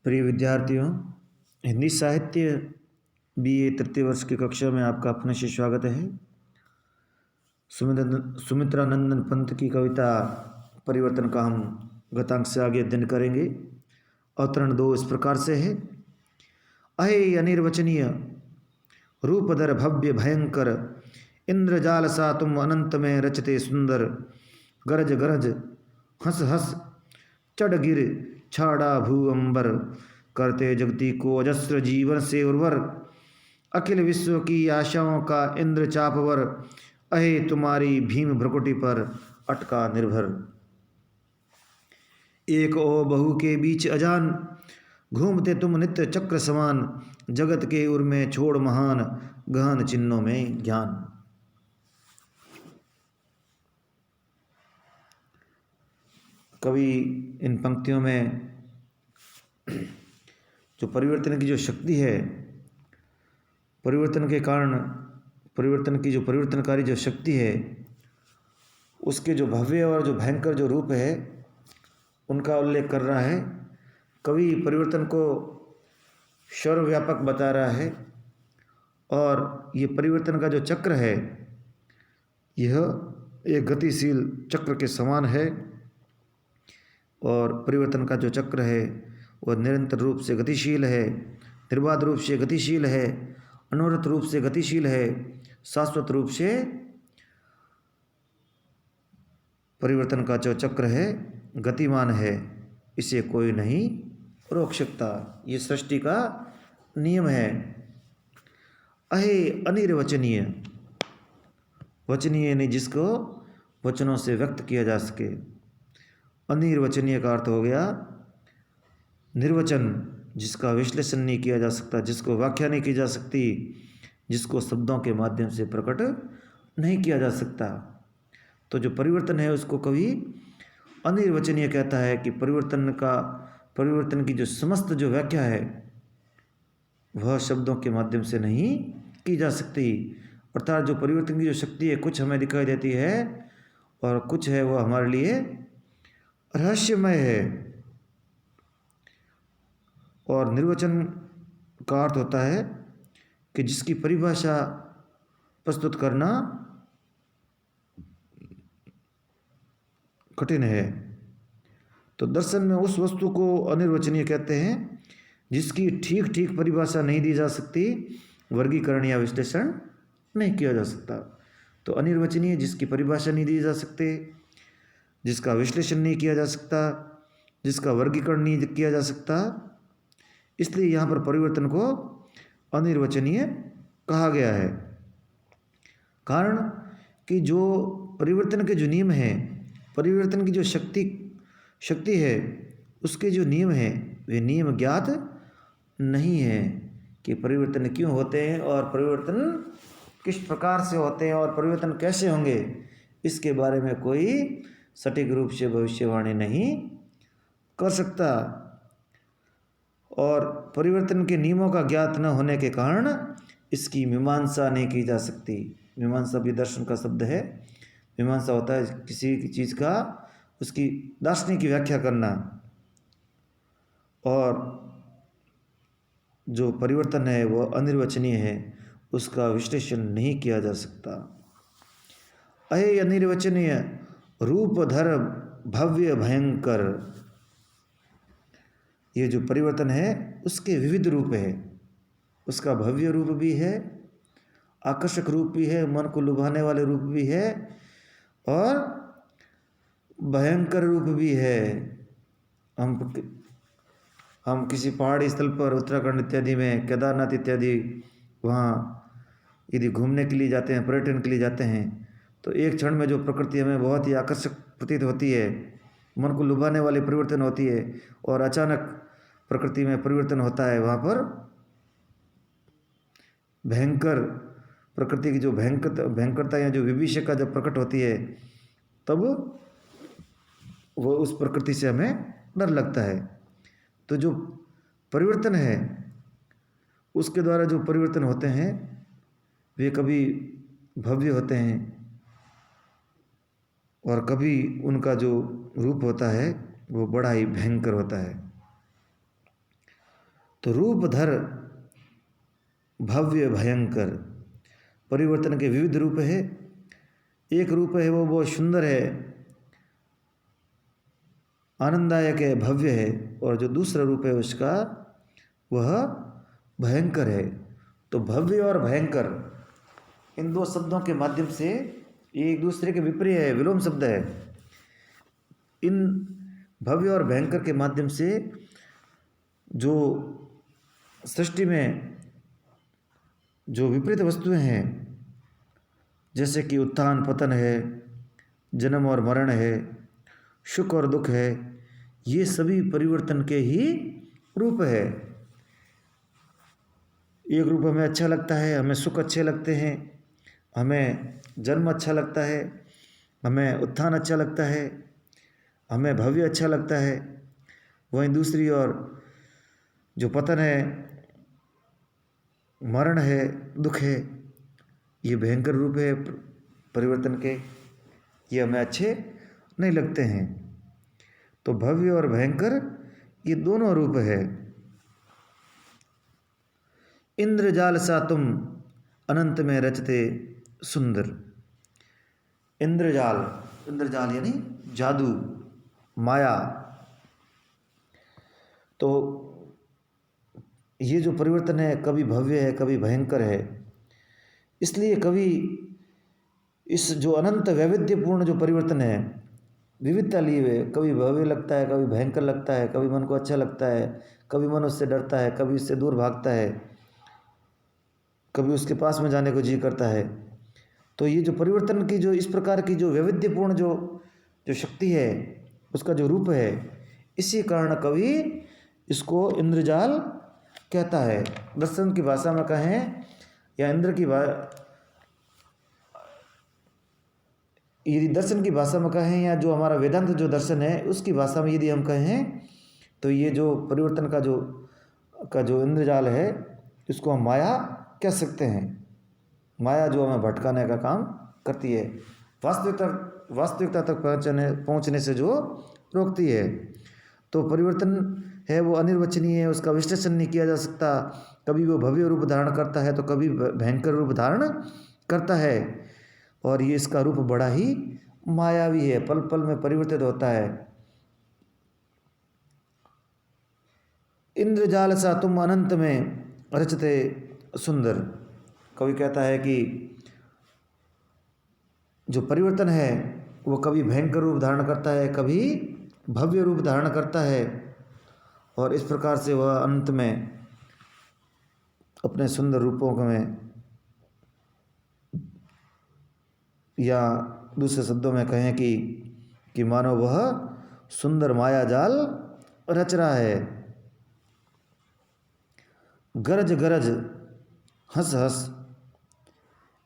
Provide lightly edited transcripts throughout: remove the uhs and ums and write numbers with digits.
प्रिय विद्यार्थियों, हिंदी साहित्य बीए तृतीय वर्ष की कक्षा में आपका अपना से स्वागत है। सुमित्रानंदन पंत की कविता परिवर्तन का हम गतांक से आगे अध्ययन करेंगे। अवतरण 2 इस प्रकार से है। अहे अनिर्वचनीय रूपधर भव्य भयंकर, इंद्रजाल सा तुम अनंत में रचते सुंदर। गरज गरज हंस हंस चढ़ गिर छाड़ा भू अंबर, करते जगती को अजस्र जीवन से उर्वर। अखिल विश्व की आशाओं का इंद्र चापवर, अहे तुम्हारी भीम भ्रकुटी पर अटका निर्भर। एक ओ बहु के बीच अजान, घूमते तुम नित्य चक्र समान। जगत के उर में छोड़ महान, गहन चिन्हों में ज्ञान। कवि इन पंक्तियों में जो परिवर्तन की जो शक्ति है, परिवर्तन के कारण परिवर्तन की जो परिवर्तनकारी जो शक्ति है, उसके जो भव्य और जो भयंकर जो रूप है, उनका उल्लेख कर रहा है। कवि परिवर्तन को सर्वव्यापक बता रहा है और ये परिवर्तन का जो चक्र है, यह एक गतिशील चक्र के समान है। और परिवर्तन का जो चक्र है वह निरंतर रूप से गतिशील है, निर्बाध रूप से गतिशील है, अनवरत रूप से गतिशील है, शाश्वत रूप से परिवर्तन का जो चक्र है गतिमान है। इसे कोई नहीं रोक सकता, ये सृष्टि का नियम है। अहे अनिर्वचनीय, वचनीय नहीं जिसको वचनों से व्यक्त किया जा सके। अनिर्वचनीय का अर्थ हो गया निर्वचन, जिसका विश्लेषण नहीं किया जा सकता, जिसको व्याख्या नहीं की जा सकती, जिसको शब्दों के माध्यम से प्रकट नहीं किया जा सकता। तो जो परिवर्तन है उसको कवि अनिर्वचनीय कहता है कि परिवर्तन की जो समस्त जो व्याख्या है वह शब्दों के माध्यम से नहीं की जा सकती। अर्थात जो परिवर्तन की जो शक्ति है, कुछ हमें दिखाई देती है और कुछ है वह हमारे लिए रहस्यमय है। और निर्वचन का अर्थ होता है कि जिसकी परिभाषा प्रस्तुत करना कठिन है। तो दर्शन में उस वस्तु को अनिर्वचनीय कहते हैं जिसकी ठीक ठीक परिभाषा नहीं दी जा सकती, वर्गीकरण या विश्लेषण नहीं किया जा सकता। तो अनिर्वचनीय जिसकी परिभाषा नहीं दी जा सकती, जिसका विश्लेषण नहीं किया जा सकता, जिसका वर्गीकरण नहीं किया जा सकता, इसलिए यहाँ पर परिवर्तन को अनिर्वचनीय कहा गया है। कारण कि जो परिवर्तन के जो नियम हैं, परिवर्तन की जो शक्ति है, उसके जो नियम हैं वे नियम ज्ञात नहीं है कि परिवर्तन क्यों होते हैं और परिवर्तन किस प्रकार से होते हैं और परिवर्तन कैसे होंगे। इसके बारे में कोई सटीक रूप से भविष्यवाणी नहीं कर सकता। और परिवर्तन के नियमों का ज्ञात न होने के कारण इसकी मीमांसा नहीं की जा सकती। मीमांसा भी दर्शन का शब्द है। मीमांसा होता है किसी चीज़ का उसकी दार्शनिक की व्याख्या करना। और जो परिवर्तन है वह अनिर्वचनीय है, उसका विश्लेषण नहीं किया जा सकता। अहे अनिर्वचनीय रूपधर भव्य भयंकर, ये जो परिवर्तन है उसके विविध रूप है। उसका भव्य रूप भी है, आकर्षक रूप भी है, मन को लुभाने वाले रूप भी है और भयंकर रूप भी है। हम किसी पहाड़ी स्थल पर उत्तराखंड इत्यादि में, केदारनाथ इत्यादि, वहाँ यदि घूमने के लिए जाते हैं, पर्यटन के लिए जाते हैं, तो एक क्षण में जो प्रकृति हमें बहुत ही आकर्षक प्रतीत होती है, मन को लुभाने वाली परिवर्तन होती है और अचानक प्रकृति में परिवर्तन होता है। वहाँ पर भयंकर प्रकृति की जो भयंकरता या जो विभीषिका जब प्रकट होती है, तब वो उस प्रकृति से हमें डर लगता है। तो जो परिवर्तन है उसके द्वारा जो परिवर्तन होते हैं वे कभी भव्य होते हैं और कभी उनका जो रूप होता है वो बड़ा ही भयंकर होता है। तो रूपधर भव्य भयंकर, परिवर्तन के विविध रूप है। एक रूप है वो बहुत सुंदर है, आनंददायक है, भव्य है, और जो दूसरा रूप है उसका वह भयंकर है। तो भव्य और भयंकर इन दो शब्दों के माध्यम से ये एक दूसरे के विपरीत है, विलोम शब्द है। इन भव्य और भयंकर के माध्यम से जो सृष्टि में जो विपरीत वस्तुएं हैं, जैसे कि उत्थान पतन है, जन्म और मरण है, सुख और दुख है, ये सभी परिवर्तन के ही रूप है। एक रूप हमें अच्छा लगता है, हमें सुख अच्छे लगते हैं, हमें जन्म अच्छा लगता है, हमें उत्थान अच्छा लगता है, हमें भव्य अच्छा लगता है। वहीं दूसरी ओर जो पतन है, मरण है, दुख है, ये भयंकर रूप है परिवर्तन के, ये हमें अच्छे नहीं लगते हैं। तो भव्य और भयंकर ये दोनों रूप है। इंद्रजाल सा तुम अनंत में रचते सुंदर। इंद्रजाल, इंद्रजाल यानी जादू, माया। तो ये जो परिवर्तन है कभी भव्य है, कभी भयंकर है। इसलिए कभी इस जो अनंत वैविध्यपूर्ण जो परिवर्तन है, विविधता लिए हुए, कभी भव्य लगता है, कभी भयंकर लगता है, कभी मन को अच्छा लगता है, कभी मन उससे डरता है, कभी उससे दूर भागता है, कभी उसके पास में जाने को जी करता है। तो ये जो परिवर्तन की जो इस प्रकार की जो वैविध्यपूर्ण जो जो शक्ति है, उसका जो रूप है, इसी कारण कवि इसको इंद्रजाल कहता है। दर्शन की भाषा में कहें या इंद्र की यदि दर्शन की भाषा में कहें या जो हमारा वेदांत जो दर्शन है उसकी भाषा में यदि हम कहें, तो ये जो परिवर्तन का जो इंद्रजाल है, इसको हम माया कह सकते हैं। माया जो हमें भटकाने का काम करती है, वास्तविकता तक पहुँचने से जो रोकती है। तो परिवर्तन है वो अनिर्वचनीय है, उसका विश्लेषण नहीं किया जा सकता। कभी वो भव्य रूप धारण करता है तो कभी भयंकर रूप धारण करता है, और ये इसका रूप बड़ा ही मायावी है, पल पल में परिवर्तित होता है। इंद्रजाल सा तुम अनंत में रचते सुंदर। कवि कहता है कि जो परिवर्तन है वो कभी भयंकर रूप धारण करता है, कभी भव्य रूप धारण करता है, और इस प्रकार से वह अंत में अपने सुंदर रूपों में, या दूसरे शब्दों में कहें कि मानो वह सुंदर माया जाल रच रहा है। गरज गरज हंस हंस,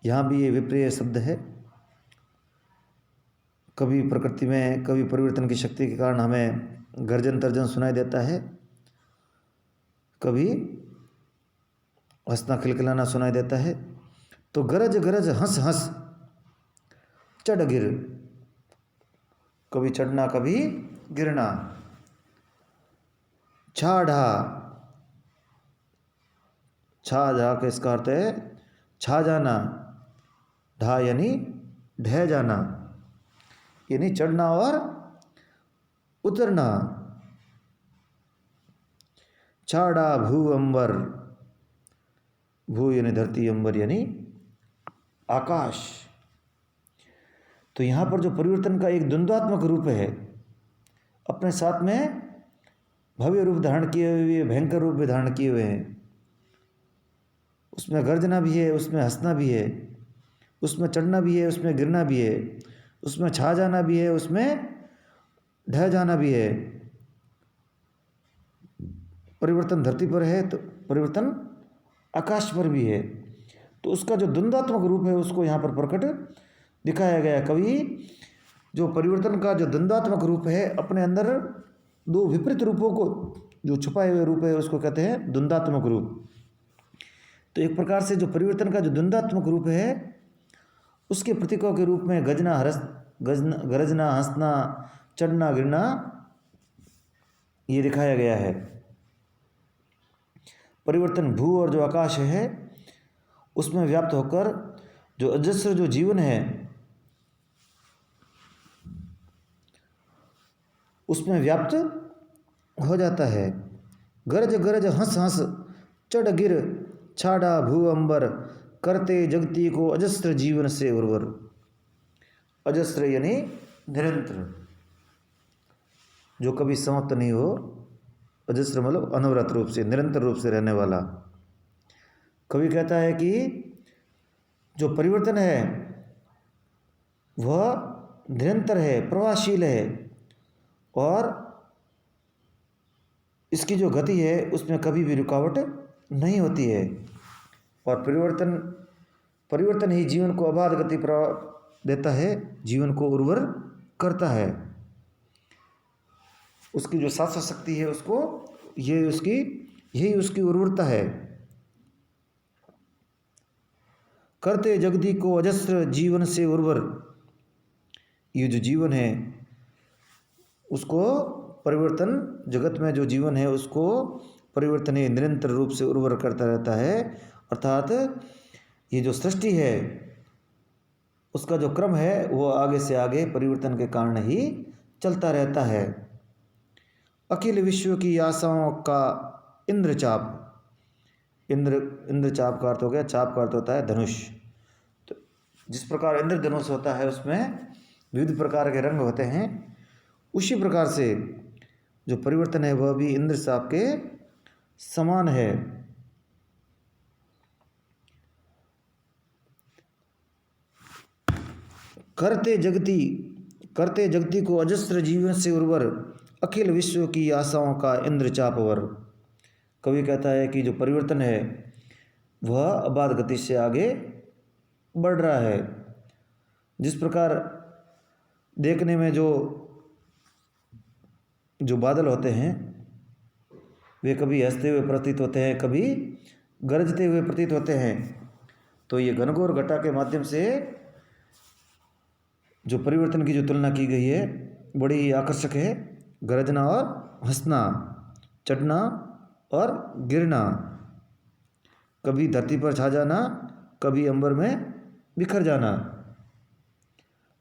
यहाँ भी ये विप्रिय शब्द है। कभी प्रकृति में, कभी परिवर्तन की शक्ति के कारण हमें गर्जन तर्जन सुनाई देता है, कभी हंसना खिलखिलाना सुनाई देता है। तो गरज गरज हंस हंस चढ़ गिर, कभी चढ़ना कभी गिरना। छा ढा, छा ढा का इसका अर्थ है छा जाना, ढा यानी ढह जाना, यानी चढ़ना और उतरना। छाड़ा भू अंबर, भू यानी धरती, अंबर यानी आकाश। तो यहाँ पर जो परिवर्तन का एक द्वंद्वात्मक रूप है, अपने साथ में भव्य रूप धारण किए हुए, भयंकर रूप भी धारण किए हुए हैं। उसमें गर्जना भी है, उसमें हंसना भी है, उसमें चढ़ना भी है, उसमें गिरना भी है, उसमें छा जाना भी है, उसमें ढह जाना भी है। परिवर्तन धरती पर है तो परिवर्तन आकाश पर भी है। तो उसका जो द्वंद्वात्मक रूप है उसको यहाँ पर प्रकट दिखाया गया। कवि जो परिवर्तन का जो द्वंद्वात्मक रूप है, अपने अंदर दो विपरीत रूपों को जो छुपाए हुए रूप है उसको कहते हैं द्वंद्वात्मक रूप। तो एक प्रकार से जो परिवर्तन का जो द्वंद्वात्मक रूप है उसके प्रतीकों के रूप में गरजना, हंसना, चढ़ना, गिरना ये दिखाया गया है। परिवर्तन भू और जो आकाश है उसमें व्याप्त होकर जो अजस्र जो जीवन है उसमें व्याप्त हो जाता है। गरज गरज हंस हंस चढ़ गिर छाड़ा भू अंबर करते जगती को अजस्र जीवन से उर्वर। अजस्र यानी निरंतर, जो कभी समाप्त नहीं हो। अजस्र मतलब अनवरत रूप से, निरंतर रूप से रहने वाला। कवि कहता है कि जो परिवर्तन है वह निरंतर है, प्रवाहशील है और इसकी जो गति है उसमें कभी भी रुकावट नहीं होती है। और परिवर्तन ही जीवन को अबाध गति देता है, जीवन को उर्वर करता है। उसकी जो शाश्वत शक्ति है उसको यही उसकी उर्वरता है। करते जगती को अजस्र जीवन से उर्वर। ये जो जीवन है उसको परिवर्तन, जगत में जो जीवन है उसको परिवर्तन ही निरंतर रूप से उर्वर करता रहता है। अर्थात ये जो सृष्टि है उसका जो क्रम है वो आगे से आगे परिवर्तन के कारण ही चलता रहता है। अखिल विश्व की आशाओं का इंद्रचाप। इंद्रचाप का अर्थ हो गया, चाप का अर्थ होता है धनुष। तो जिस प्रकार इंद्रधनुष होता है उसमें विविध प्रकार के रंग होते हैं, उसी प्रकार से जो परिवर्तन है वह भी इंद्रचाप के समान है। करते जगती को अजस्र जीवन से उर्वर अखिल विश्व की आशाओं का इंद्रचापवर। कवि कहता है कि जो परिवर्तन है वह अबाध गति से आगे बढ़ रहा है। जिस प्रकार देखने में जो बादल होते हैं वे कभी हंसते हुए प्रतीत होते हैं, कभी गरजते हुए प्रतीत होते हैं। तो ये घनघोर घटा के माध्यम से जो परिवर्तन की जो तुलना की गई है बड़ी ही आकर्षक है। गरजना और हंसना, चढ़ना और गिरना, कभी धरती पर छा जाना, कभी अंबर में बिखर जाना।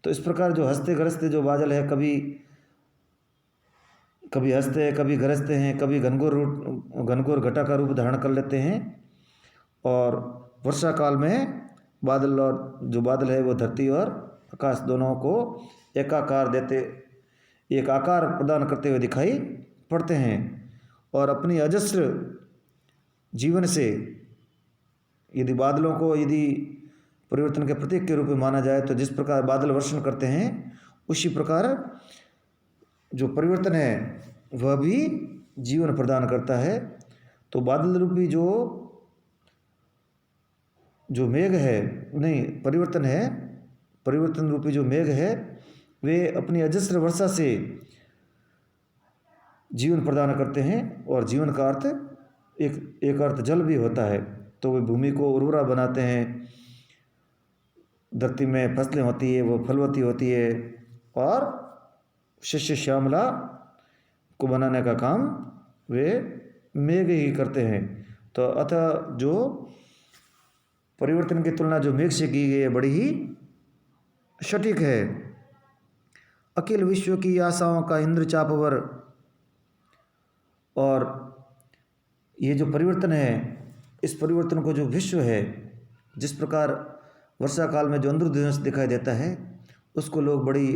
तो इस प्रकार जो हंसते गरजते जो बादल है, कभी हंसते हैं, कभी गरजते हैं, कभी घनघोर घटा का रूप धारण कर लेते हैं। और वर्षा काल में बादल और जो बादल है वो धरती और आकाश दोनों को एक आकार प्रदान करते हुए दिखाई पड़ते हैं। और अपनी अजस्र जीवन से यदि बादलों को परिवर्तन के प्रतीक के रूप में माना जाए तो जिस प्रकार बादल वर्षण करते हैं उसी प्रकार जो परिवर्तन है वह भी जीवन प्रदान करता है। तो बादल रूपी जो मेघ है, नहीं परिवर्तन है, परिवर्तन रूपी जो मेघ है वे अपनी अजस्र वर्षा से जीवन प्रदान करते हैं। और जीवन का अर्थ एक अर्थ जल भी होता है। तो वे भूमि को उर्वरा बनाते हैं, धरती में फसलें होती है वो फलवती होती है और शस्य श्यामला को बनाने का काम वे मेघ ही करते हैं। तो अतः जो परिवर्तन की तुलना जो मेघ से की गई है बड़ी ही सटीक है। अखिल विश्व की आशाओं का इंद्रचापवर। और ये जो परिवर्तन है इस परिवर्तन को जो विश्व है, जिस प्रकार वर्षा काल में जो इंद्रधनुष दिखाई देता है उसको लोग बड़ी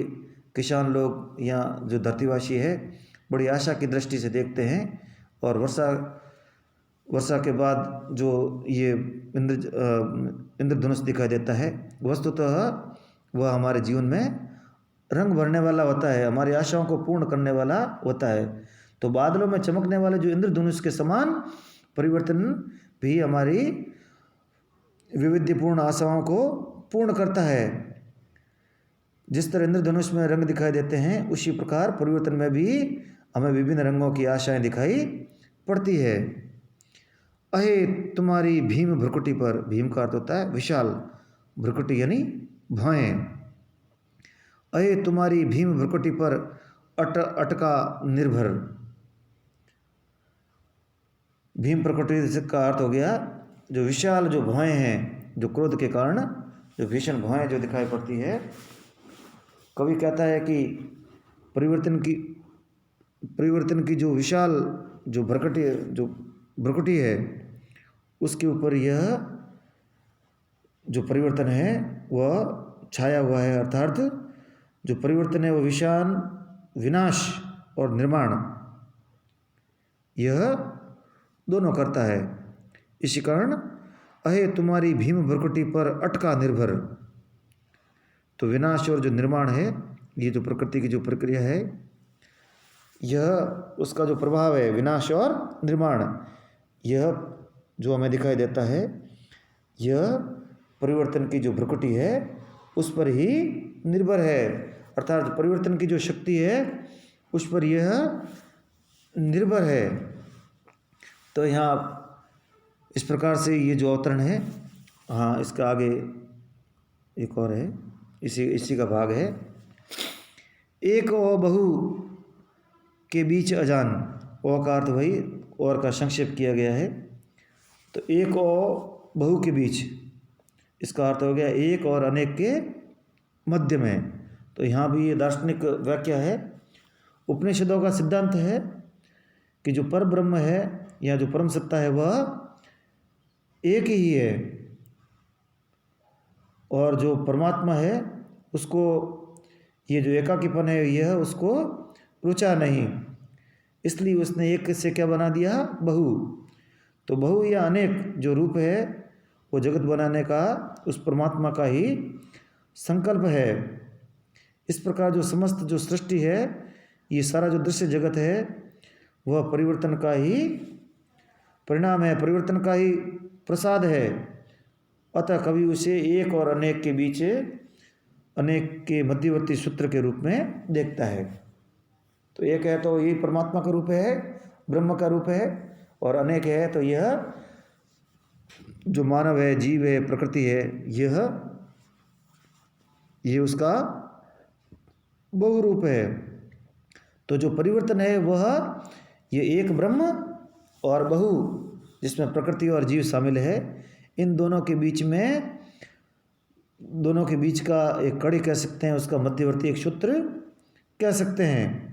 किसान लोग या जो धरतीवासी है बड़ी आशा की दृष्टि से देखते हैं। और वर्षा के बाद जो ये इंद्रधनुष दिखाई देता है वस्तुतः वह हमारे जीवन में रंग भरने वाला होता है, हमारी आशाओं को पूर्ण करने वाला होता है। तो बादलों में चमकने वाले जो इंद्रधनुष के समान परिवर्तन भी हमारी विविधपूर्ण आशाओं को पूर्ण करता है। जिस तरह इंद्रधनुष में रंग दिखाई देते हैं उसी प्रकार परिवर्तन में भी हमें विभिन्न रंगों की आशाएं दिखाई पड़ती है। अहे तुम्हारी भीम भ्रुकुटी पर, भीम का अर्थ होता है विशाल, भ्रुकुटी यानी भौएं। अहे तुम्हारी भीम भ्रुकुटी पर अटका निर्भर। भीम प्रकृति का अर्थ हो गया जो विशाल जो भौएं हैं, जो क्रोध के कारण जो भीषण भौएं जो दिखाई पड़ती है। कवि कहता है कि परिवर्तन की जो विशाल जो भ्रकुटी है उसके ऊपर यह जो परिवर्तन है वह छाया हुआ है। अर्थात जो परिवर्तन है वह विशाल विनाश और निर्माण यह दोनों करता है। इसी कारण अहे तुम्हारी भीम भ्रकुटी पर अटका निर्भर। तो विनाश और जो निर्माण है, ये जो प्रकृति की जो प्रक्रिया है, यह उसका जो प्रभाव है विनाश और निर्माण, यह जो हमें दिखाई देता है, यह परिवर्तन की जो भ्रकुटी है उस पर ही निर्भर है। अर्थात परिवर्तन की जो शक्ति है उस पर यह निर्भर है। तो यहाँ इस प्रकार से ये जो अवतरण है, हाँ इसका आगे एक और है, इसी का भाग है। एक और बहु के बीच अजान, ओ का अर्थ वही और का संक्षेप किया गया है। तो एक और बहु के बीच, इसका अर्थ हो गया एक और अनेक के मध्य में। तो यहाँ भी ये दार्शनिक व्याख्या है। उपनिषदों का सिद्धांत है कि जो पर ब्रह्म है या जो परम सत्ता है वह एक ही है, और जो परमात्मा है उसको ये जो एकाकीपन है यह उसको रुचा नहीं, इसलिए उसने एक से क्या बना दिया, बहु। तो बहु या अनेक जो रूप है वो जगत बनाने का उस परमात्मा का ही संकल्प है। इस प्रकार जो समस्त जो सृष्टि है, ये सारा जो दृश्य जगत है वह परिवर्तन का ही परिणाम है, परिवर्तन का ही प्रसाद है। अतः कवि उसे एक और अनेक के बीच अनेक के मध्यवर्ती सूत्र के रूप में देखता है। तो एक है तो ये परमात्मा का रूप है, ब्रह्म का रूप है, और अनेक है तो यह जो मानव है, जीव है, प्रकृति है, यह उसका बहुरूप है। तो जो परिवर्तन है वह ये एक ब्रह्म और बहु, जिसमें प्रकृति और जीव शामिल है, इन दोनों के बीच में, दोनों के बीच का एक कड़ी कह सकते हैं, उसका मध्यवर्ती एक सूत्र कह सकते हैं।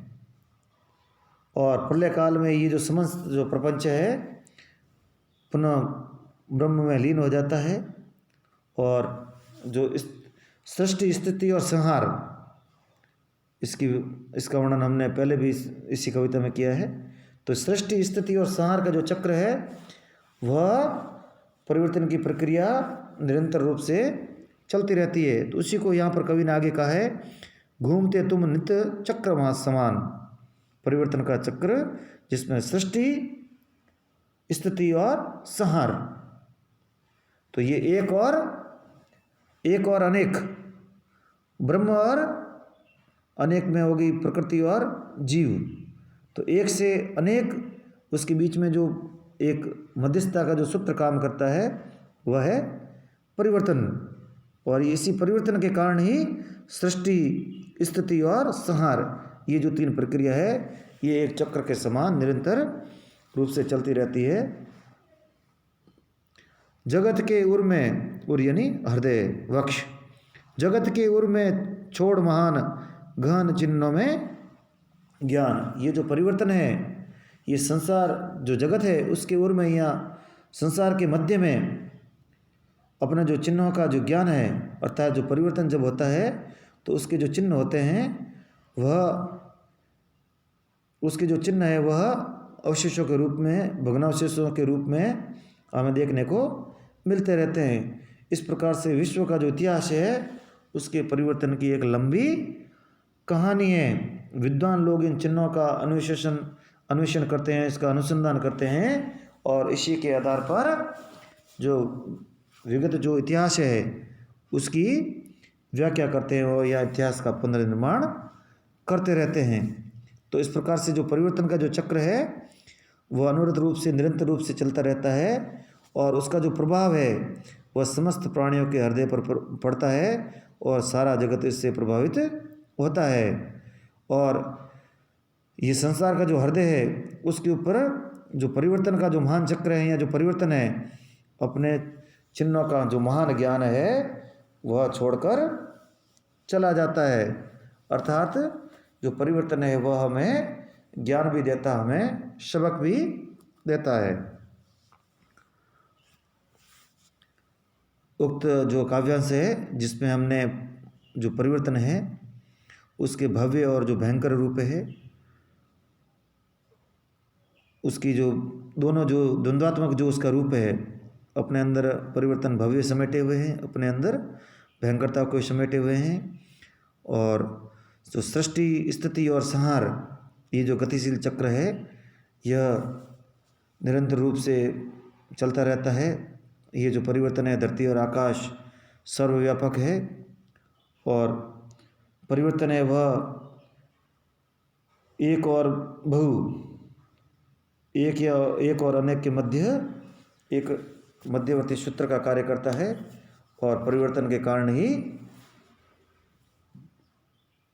और प्रलय काल में ये जो समस्त जो प्रपंच है पुनः ब्रह्म में लीन हो जाता है, और जो इस सृष्टि स्थिति और संहार, इसका वर्णन हमने पहले भी इसी कविता में किया है। तो सृष्टि स्थिति और संहार का जो चक्र है वह परिवर्तन की प्रक्रिया निरंतर रूप से चलती रहती है। तो उसी को यहाँ पर कवि ने आगे कहा है, घूमते तुम नित्य चक्र समान। परिवर्तन का चक्र जिसमें सृष्टि स्थिति और संहार, तो ये एक और अनेक, ब्रह्म और अनेक में होगी प्रकृति और जीव। तो एक से अनेक, उसके बीच में जो एक मध्यस्थता का जो सूत्र काम करता है वह है परिवर्तन। और इसी परिवर्तन के कारण ही सृष्टि स्थिति और संहार, ये जो तीन प्रक्रिया है ये एक चक्र के समान निरंतर रूप से चलती रहती है। जगत के उर में, उर यानी हृदय वक्ष, जगत के उर में छोड़ महान गहन चिन्हों में ज्ञान। ये जो परिवर्तन है, ये संसार जो जगत है उसके उर में या संसार के मध्य में अपना जो चिन्हों का जो ज्ञान है, अर्थात जो परिवर्तन जब होता है तो उसके जो चिन्ह होते हैं वह, उसके जो चिन्ह है वह अवशेषों के रूप में, भग्नावशेषों के रूप में हमें देखने को मिलते रहते हैं। इस प्रकार से विश्व का जो इतिहास है उसके परिवर्तन की एक लंबी कहानी है। विद्वान लोग इन चिन्हों का अन्वेषण करते हैं, इसका अनुसंधान करते हैं, और इसी के आधार पर जो विगत जो इतिहास है उसकी व्याख्या करते हैं और या इतिहास का पुनर्निर्माण करते रहते हैं। तो इस प्रकार से जो परिवर्तन का जो चक्र है वह अनवरत रूप से निरंतर रूप से चलता रहता है, और उसका जो प्रभाव है वह समस्त प्राणियों के हृदय पर पड़ता है और सारा जगत इससे प्रभावित होता है। और ये संसार का जो हृदय है उसके ऊपर जो परिवर्तन का जो महान चक्र है या जो परिवर्तन है, अपने चिन्हों का जो महान ज्ञान है वह छोड़कर चला जाता है। अर्थात जो परिवर्तन है वह हमें ज्ञान भी देता, हमें सबक भी देता है। उक्त जो काव्यांश है जिसमें हमने जो परिवर्तन है उसके भव्य और जो भयंकर रूप है, उसकी जो दोनों जो द्वंद्वात्मक जो उसका रूप है, अपने अंदर परिवर्तन भव्य समेटे हुए हैं, अपने अंदर भयंकरता को समेटे हुए हैं। और जो सृष्टि स्थिति और संहार ये जो गतिशील चक्र है यह निरंतर रूप से चलता रहता है। ये जो परिवर्तन है धरती और आकाश सर्वव्यापक है, और परिवर्तन है वह एक और बहु, एक या एक और अनेक के मध्य एक मध्यवर्ती सूत्र का कार्य करता है। और परिवर्तन के कारण ही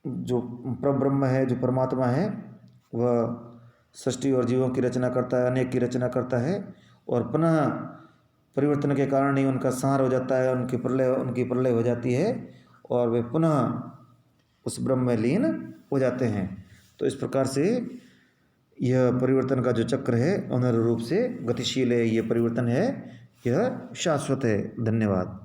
जो परब्रह्म है, जो परमात्मा है, वह सृष्टि और जीवों की रचना करता है, अनेक की रचना करता है, और पुनः परिवर्तन के कारण ही उनका संहार हो जाता है, उनकी प्रलय हो जाती है, और वे पुनः उस ब्रह्म में लीन हो जाते हैं। तो इस प्रकार से यह परिवर्तन का जो चक्र है अनिवार्य रूप से गतिशील है, यह परिवर्तन है, यह शाश्वत है। धन्यवाद।